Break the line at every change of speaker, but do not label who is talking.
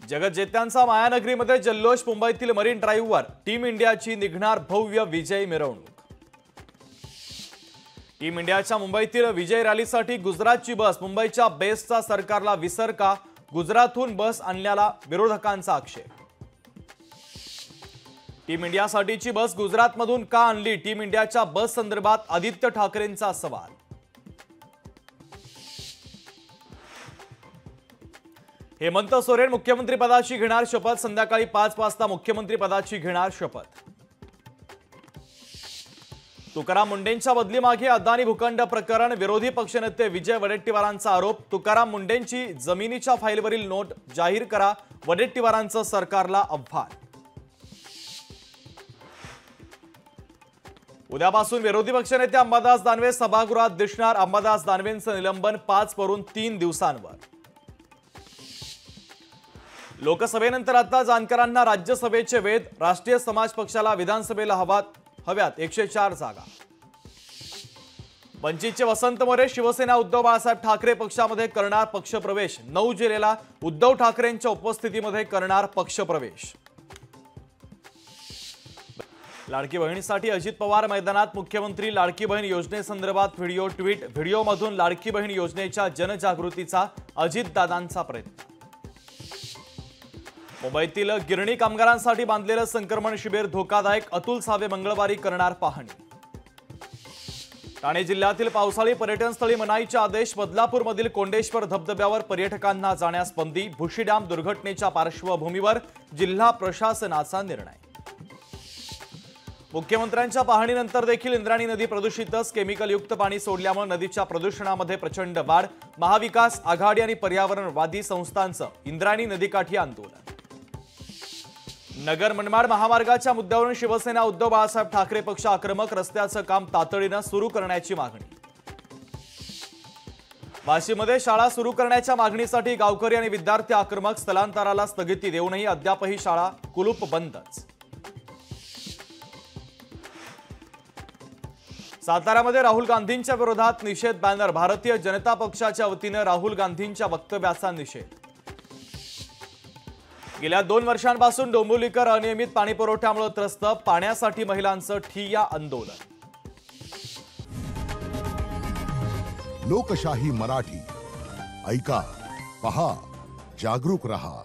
जगज्जेत्यांचा मायानगरीमध्ये जल्लोष। मुंबईतील marine ड्राईव्हवर team इंडियाची निघणार भव्य विजय मिरवणूक। टीम इंडियाच्या मुंबईतील विजय रॅलीसाठी गुजरातची बस। मुंबईच्या बेस्टचा सरकारला विसर का? गुजरातहून बस आणण्याला विरोधकांचा आक्षेप। टीम इंडियासाठीची बस गुजरातमधून का आणली? टीम इंडियाच्या बस संदर्भात आदित्य ठाकरेंचा सवाल। हेमंत सोरेन मुख्यमंत्री पदाची घेणार शपथ। संध्याकाळी 5 वाजता मुख्यमंत्री पदाची घेणार शपथ। तुकाराम मुंडेंच्या बदलीमागे अदानी भूखंड प्रकरण। विरोधी पक्षनेते विजय वडेट्टीवारांचा आरोप। तुकाराम मुंडेंची जमिनीच्या फाईलवरील नोट जाहीर करा, वडेट्टीवारांचं सरकारला आव्हान। उद्यापासून विरोधी पक्षनेते अंबादास दानवे सभागृहात दिसणार। अंबादास दानवेंचं निलंबन 5 वरून 3 दिवसांवर। लोकसभेनंतर आता जानकरांना राज्यसभेचे वेध। राष्ट्रीय समाज पक्षाला विधानसभेला हव्यात 104 जागा। वंचितचे वसंत मोरे शिवसेना उद्धव बाळासाहेब ठाकरे पक्षामध्ये करणार पक्षप्रवेश। 9 जुलैला उद्धव ठाकरेंच्या उपस्थितीमध्ये करणार पक्षप्रवेश। लाडकी बहिणीसाठी अजित पवार मैदानात। मुख्यमंत्री लाडकी बहीण योजनेसंदर्भात व्हिडिओ ट्विट। व्हिडिओमधून लाडकी बहीण योजनेच्या जनजागृतीचा अजितदादांचा प्रयत्न। मुंबईतील गिरणी कामगारांसाठी बांधलेलं संक्रमण शिबिर धोकादायक। अतुल सावे मंगळवारी करणार पाहणी। ठाणे जिल्ह्यातील पावसाळी पर्यटनस्थळी मनाईचे आदेश। बदलापूरमधील कोंडेश्वर धबधब्यावर पर्यटकांना जाण्यास बंदी। भुशी डॅम दुर्घटनेच्या पार्श्वभूमीवर जिल्हा प्रशासनाचा निर्णय। मुख्यमंत्र्यांच्या पाहणीनंतर देखील इंद्रायणी नदी प्रदूषितच। केमिकलयुक्त पाणी सोडल्यामुळे नदीच्या प्रदूषणामध्ये प्रचंड वाढ। महाविकास आघाडी आणि पर्यावरणवादी संस्थांचं इंद्रायणी नदीकाठी आंदोलन। नगर मनमाड महामार्गाच्या मुद्द्यावरून शिवसेना उद्धव बाळासाहेब ठाकरे पक्ष आक्रमक। रस्त्याचं काम तातडीनं सुरू करण्याची मागणी। वाशीमध्ये शाळा सुरू करण्याच्या मागणीसाठी गावकरी आणि विद्यार्थी आक्रमक। स्थलांतराला स्थगिती देऊनही अद्यापही शाळा कुलूप बंदच। साताऱ्यामध्ये राहुल गांधींच्या विरोधात निषेध बॅनर। भारतीय जनता पक्षाच्या वतीने राहुल गांधींच्या वक्तव्याचा निषेध। गेल्या 2 वर्षांपासून डोंबिवलीकर अनियमित पाणीपुरवठ्यामुळे त्रस्त। पाण्यासाठी महिलांचं ठिय्या आंदोलन।
लोकशाही मराठी ऐका, पहा, जागरूक रहा।